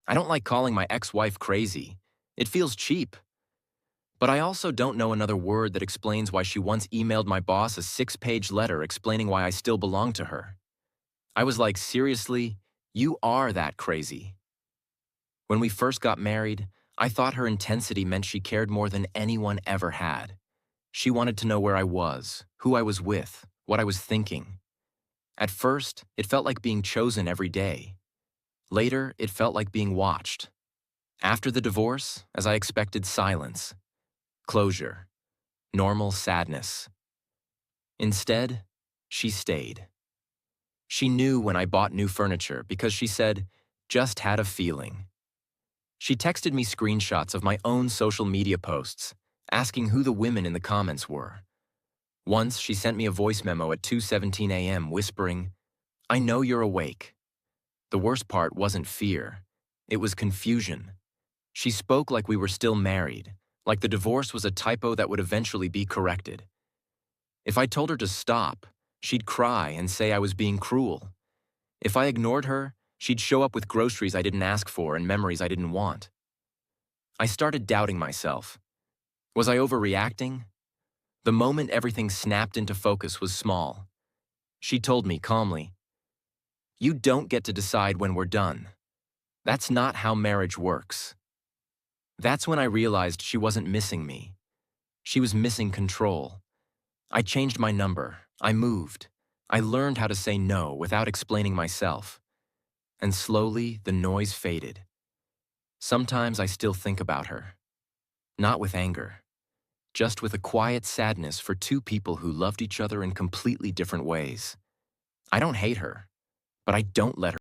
I don't like calling my ex-wife crazy. It feels cheap. But I also don't know another word that explains why she once emailed my boss a 6-page letter explaining why I still belong to her. I was like, seriously, you are that crazy. When we first got married, I thought her intensity meant she cared more than anyone ever had. She wanted to know where I was, who I was with, what I was thinking. At first, it felt like being chosen every day. Later, it felt like being watched. After the divorce, as I expected, silence, closure, normal sadness. Instead, she stayed. She knew when I bought new furniture because she said, "Just had a feeling." She texted me screenshots of my own social media posts, asking who the women in the comments were. Once, she sent me a voice memo at 2:17 a.m. whispering, "I know you're awake." The worst part wasn't fear. It was confusion. She spoke like we were still married, like the divorce was a typo that would eventually be corrected. If I told her to stop, she'd cry and say I was being cruel. If I ignored her, she'd show up with groceries I didn't ask for and memories I didn't want. I started doubting myself. Was I overreacting? The moment everything snapped into focus was small. She told me calmly, "You don't get to decide when we're done. That's not how marriage works." That's when I realized she wasn't missing me. She was missing control. I changed my number. I moved. I learned how to say no without explaining myself. And slowly, the noise faded. Sometimes I still think about her. Not with anger. Just with a quiet sadness for two people who loved each other in completely different ways. I don't hate her, but I don't let her